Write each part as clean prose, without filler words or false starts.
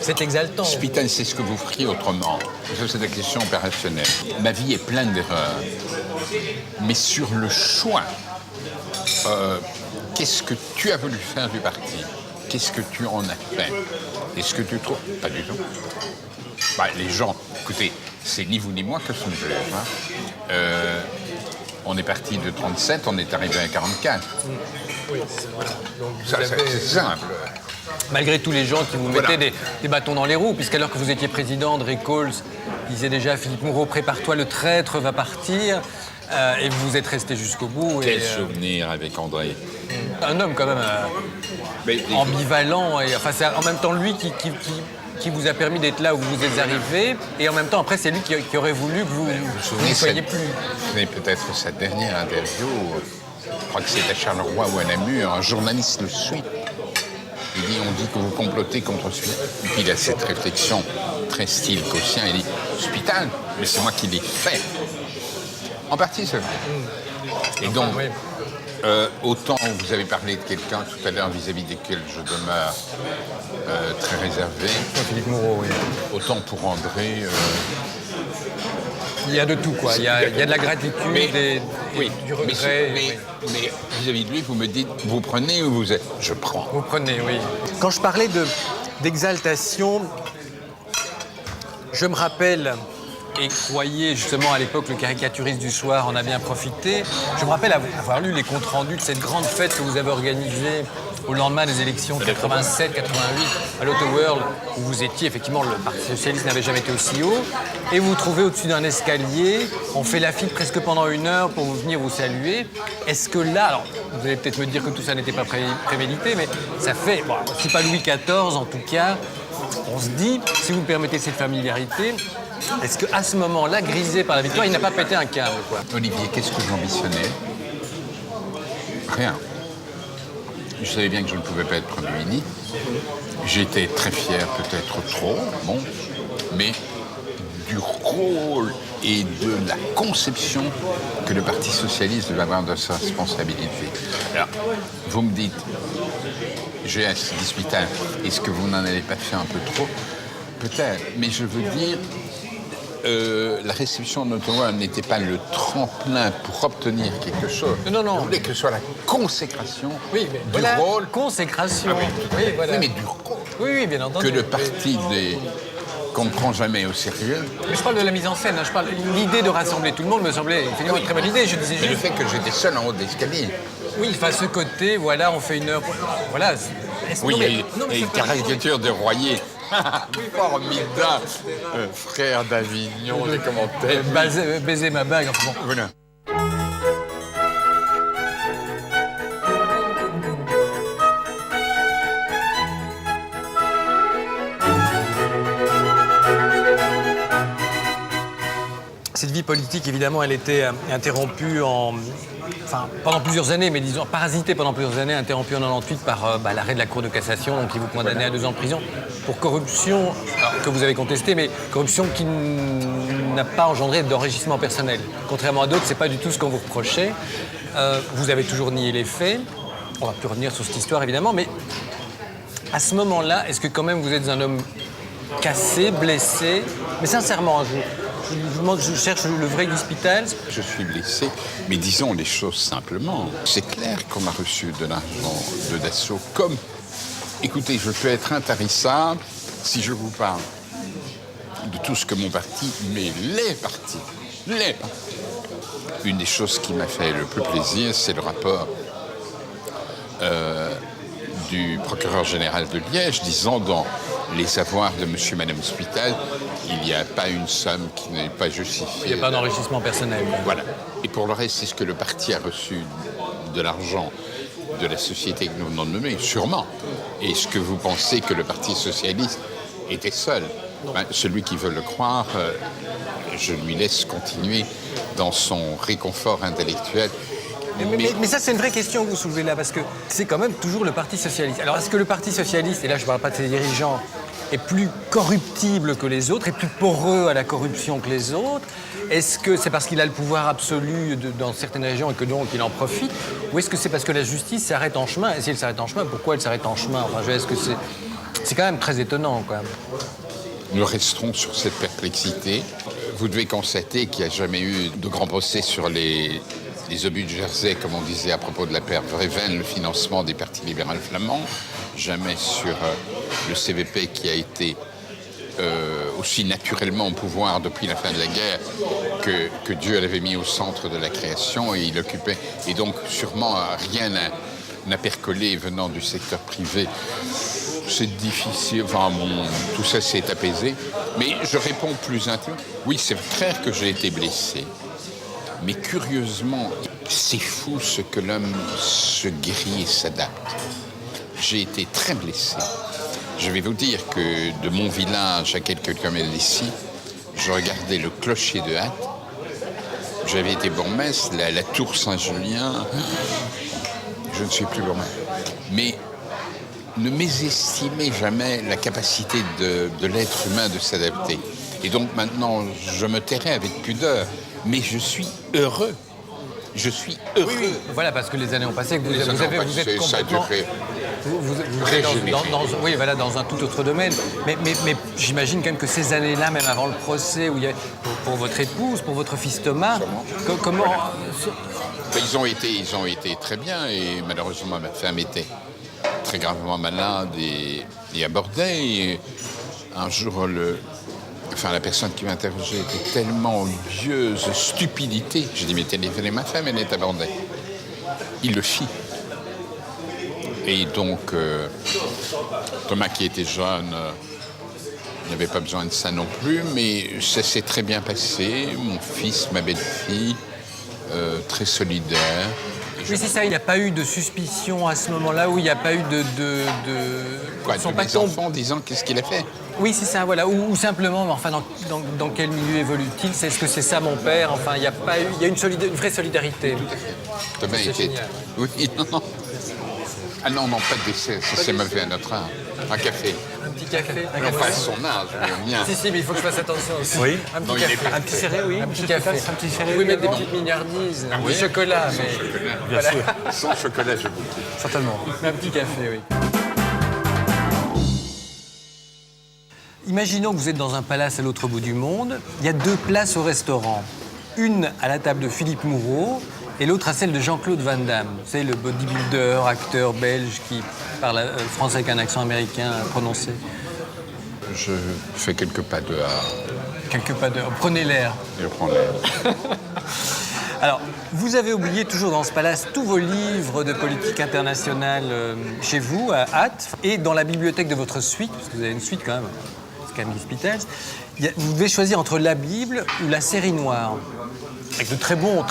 C'est exaltant. Spital, c'est ce que vous feriez autrement. Ça, c'est la question opérationnelle. Ma vie est pleine d'erreurs. Mais sur le choix, qu'est-ce que tu as voulu faire du parti? Qu'est-ce que tu en as fait? Est-ce que tu trouves... Pas du tout. Bah, les gens, écoutez, c'est ni vous ni moi que sont juges. Hein. On est parti de 37, on est arrivé à 44. Oui, voilà. Donc, C'est simple. Malgré tous les gens qui vous mettaient des bâtons dans les roues, puisqu'alors que vous étiez président, André Coles disait déjà « Philippe Moureau, prépare-toi, le traître va partir ». Et vous êtes resté jusqu'au bout. Quel souvenir avec André. Un homme quand même ambivalent. Et, enfin, c'est en même temps lui qui vous a permis d'être là où vous êtes arrivé. Et en même temps, après, c'est lui qui aurait voulu que vous ne soyez plus. C'est peut-être sa dernière interview. Je crois que c'est à Charleroi ou à Namur. Un journaliste le suit. Il dit, on dit que vous complotez contre celui. Et puis il a cette réflexion très style Cossien. Il dit, Spital, mais c'est moi qui l'ai fait. En partie, c'est vrai. Et donc, autant vous avez parlé de quelqu'un tout à l'heure vis-à-vis desquels je demeure très réservé. Philippe Moureau, oui. Autant pour André... Il y a de tout, quoi. Il y a de la gratitude et du regret. Mais vis-à-vis de lui, vous me dites, vous prenez ou vous êtes... Je prends. Vous prenez, oui. Quand je parlais d'exaltation, je me rappelle... Et croyez, justement, à l'époque, le caricaturiste du soir en a bien profité. Je me rappelle avoir lu les comptes rendus de cette grande fête que vous avez organisée au lendemain des élections 87-88 à l'Auto World, où vous étiez, effectivement, le Parti Socialiste n'avait jamais été aussi haut. Et vous vous trouvez au-dessus d'un escalier, on fait la file presque pendant 1 heure pour venir vous saluer. Est-ce que là, alors, vous allez peut-être me dire que tout ça n'était pas prémédité, mais ça fait, bon, si pas Louis XIV, en tout cas, on se dit, si vous me permettez cette familiarité, est-ce qu'à ce moment-là, grisé par la victoire, il n'a pas pété un câble, quoi? Olivier, qu'est-ce que j'ambitionnais? Rien. Je savais bien que je ne pouvais pas être Premier ministre. J'étais très fier, peut-être trop, bon, mais du rôle et de la conception que le Parti Socialiste devait avoir de sa responsabilité. Alors, vous me dites, j'ai un Spital, est-ce que vous n'en avez pas fait un peu trop? Peut-être, mais je veux dire... la réception de notre loi n'était pas le tremplin pour obtenir quelque chose. Non. Je voulais que ce soit la consécration du rôle. Consécration. Ah oui, voilà. Oui, mais du rôle. Oui, bien entendu. Que le parti qu'on ne prend jamais au sérieux. Mais je parle de la mise en scène. Hein. Je parle l'idée de rassembler tout le monde me semblait finalement une très bonne idée. Je disais juste... le fait que j'étais seul en haut de l'escalier. Oui, enfin, ce côté, voilà, on fait 1 heure. Voilà. Oui, il y a une caricature de Royer. Formidable, frère d'Avignon, les commentaires. Baiser ma bague, enfin bon. Voilà. Cette vie politique, évidemment, elle était interrompue pendant plusieurs années, mais disons parasitée pendant plusieurs années, interrompue en 98 par l'arrêt de la Cour de cassation, donc qui vous condamnait à 2 ans de prison pour corruption que vous avez contestée, mais corruption qui n'a pas engendré d'enrichissement personnel. Contrairement à d'autres, c'est pas du tout ce qu'on vous reprochait. Vous avez toujours nié les faits. On va plus revenir sur cette histoire, évidemment, mais à ce moment-là, est-ce que quand même vous êtes un homme cassé, blessé, mais sincèrement, je cherche le vrai Guy Spital. Je suis blessé, mais disons les choses simplement. C'est clair qu'on a reçu de l'argent de Dassault comme... Écoutez, je peux être intarissable si je vous parle de tout ce que mon parti, mais les partis. Une des choses qui m'a fait le plus plaisir, c'est le rapport du procureur général de Liège disant dans les avoirs de monsieur et madame Spital, il n'y a pas une somme qui n'est pas justifiée. Il n'y a pas d'enrichissement personnel. Voilà. Et pour le reste, est-ce que le parti a reçu de l'argent de la société que nous venons de nommer? Sûrement. Est-ce que vous pensez que le Parti Socialiste était seul? Celui qui veut le croire, je lui laisse continuer dans son réconfort intellectuel. Mais ça, c'est une vraie question que vous soulevez là, parce que c'est quand même toujours le Parti Socialiste. Alors, est-ce que le Parti Socialiste, et là je ne parle pas de ses dirigeants, est plus corruptible que les autres, est plus poreux à la corruption que les autres? Est-ce que c'est parce qu'il a le pouvoir absolu dans certaines régions et que donc il en profite? Ou est-ce que c'est parce que la justice s'arrête en chemin? Et si elle s'arrête en chemin, pourquoi elle s'arrête en chemin? Enfin, est-ce que c'est... C'est quand même très étonnant, quand même. Nous resterons sur cette perplexité. Vous devez constater qu'il n'y a jamais eu de grand procès sur les obus de Jersey, comme on disait à propos de l'affaire Vreven, le financement des partis libéraux flamands. Jamais sur le CVP qui a été aussi naturellement au pouvoir depuis la fin de la guerre que Dieu l'avait mis au centre de la création et il occupait. Et donc sûrement rien n'a percolé venant du secteur privé. C'est difficile, enfin bon, tout ça s'est apaisé. Mais je réponds plus intimement. Oui, c'est clair que j'ai été blessé. Mais curieusement, c'est fou ce que l'homme se guérit et s'adapte. J'ai été très blessé. Je vais vous dire que de mon village à quelques kilomètres d'ici, je regardais le clocher de Hatt. J'avais été bourgmestre, la tour Saint-Julien. Je ne suis plus bourgmestre. Mais ne mésestimez jamais la capacité de l'être humain de s'adapter. Et donc maintenant, je me tairai avec pudeur, mais je suis heureux. Je suis heureux. Oui, voilà, parce que les années ont passé, que vous êtes complètement... Ça a duré. Vous êtes oui, voilà, dans un tout autre domaine. Mais j'imagine quand même que ces années-là, même avant le procès, où il y a, pour votre épouse, pour votre fils Thomas, comment... Ils ont été très bien et malheureusement ma femme était très gravement malade et abordait. Et un jour, la personne qui m'interrogeait était tellement odieuse, stupidité. J'ai dit, mais téléphonez ma femme, elle est abordée. Il le fit. Et donc, Thomas, qui était jeune, n'avait pas besoin de ça non plus, mais ça s'est très bien passé. Mon fils, ma belle-fille, très solidaire. Oui, c'est ça, il n'y a pas eu de suspicion à ce moment-là, où il n'y a pas eu de... Quoi, de mes enfants disant qu'est-ce qu'il a fait? Oui, c'est ça, voilà. Ou simplement, enfin, dans quel milieu évolue-t-il? Est-ce que c'est ça mon père? Enfin, il y a une vraie solidarité. Thomas était... Oui, non. Ah non, pas de dessert, c'est mauvais à notre âge. Un café. Un petit café? Non, pas à son âge, mais au mien. Si, mais il faut que je fasse attention aussi. Oui. Un petit café. Un petit serré, oui. Un petit café. Un petit serré. Vous pouvez mettre des petites mignardises, du chocolat, mais... Bien sûr. Sans chocolat, je vous dis. Certainement. Mais un petit café, oui. Imaginons que vous êtes dans un palace à l'autre bout du monde. Il y a 2 places au restaurant. Une à la table de Philippe Moureau et l'autre à celle de Jean-Claude Van Damme. C'est le bodybuilder, acteur belge qui parle français avec un accent américain prononcé. Je fais quelques pas dehors. Quelques pas dehors. Prenez l'air. Je prends l'air. Alors, vous avez oublié toujours dans ce palace tous vos livres de politique internationale chez vous, à Hatt, et dans la bibliothèque de votre suite, parce que vous avez une suite quand même, c'est quand même l'Hospitals. Vous devez choisir entre la Bible ou la série noire. Avec de très bons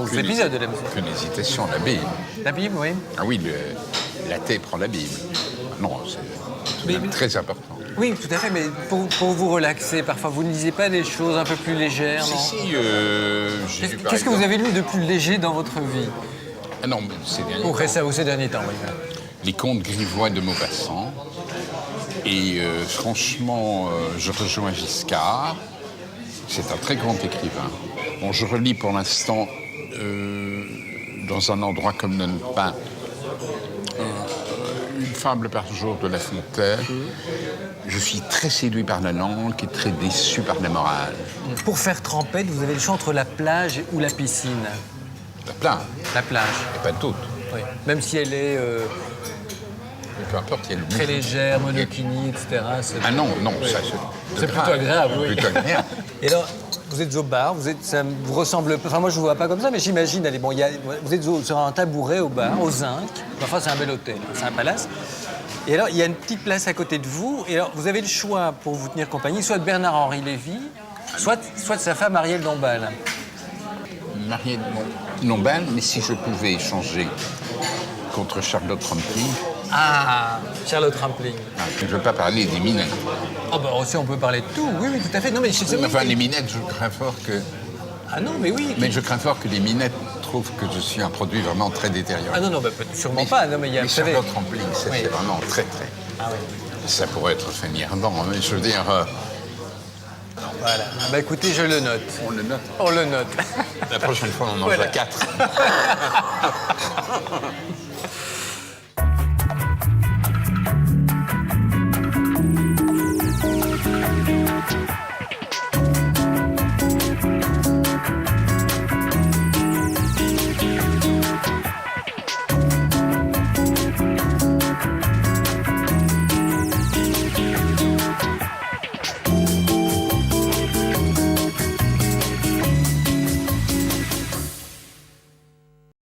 épisodes de la série. Aucune hésitation, la Bible. La Bible, oui. Ah oui, l'athée prend la Bible. Non, c'est même très important. Oui, tout à fait, mais pour vous relaxer, parfois, vous ne lisez pas des choses un peu plus légères, non? Si, j'ai lu par Qu'est-ce que vous avez lu de plus léger dans votre vie? Ah non, mais ces derniers Ou ces derniers temps, oui. Les contes grivois de Maupassant. Et franchement, je rejoins Giscard. C'est un très grand écrivain. Bon, je relis pour l'instant, dans un endroit comme Nonnepain, une fable par jour de La Fontaine. Je suis très séduit par la langue et très déçu par la morale. Pour faire trempette, vous avez le choix entre la plage ou la piscine? La plage, La plage. et pas toutes. Oui. Même si elle est Mais peu importe, il y a le très légère, monokini, etc. Ah non, ça C'est plutôt agréable, oui. Plutôt agréable. Et alors, vous êtes au bar, ça vous ressemble... Enfin, moi, je ne vous vois pas comme ça, mais j'imagine, allez, bon, vous êtes sur un tabouret au bar, au Zinc. Enfin, c'est un bel hôtel, c'est un palace. Et alors, il y a une petite place à côté de vous. Et alors, vous avez le choix, pour vous tenir compagnie, soit de Bernard-Henri Lévy, soit de sa femme Ariel Dombal. Marielle Lombal, mais si je pouvais échanger contre Charlotte Rampling. Ah, Charlotte Rampling. Je ne veux pas parler des minettes. Oh, bah aussi, on peut parler de tout. Oui, tout à fait. Non, mais Enfin, les minettes, je crains fort que... Ah non, mais oui. Mais je crains fort que les minettes trouvent que je suis un produit vraiment très détérioré. Ah non, bah, sûrement pas. Non, mais il y a... Mais Charlotte Rampling, c'est vraiment très... Ah oui. Ça pourrait être feignardant, mais je veux dire... Voilà. Bah écoutez, je le note. On le note. On le note. La prochaine fois, on en mange à 4.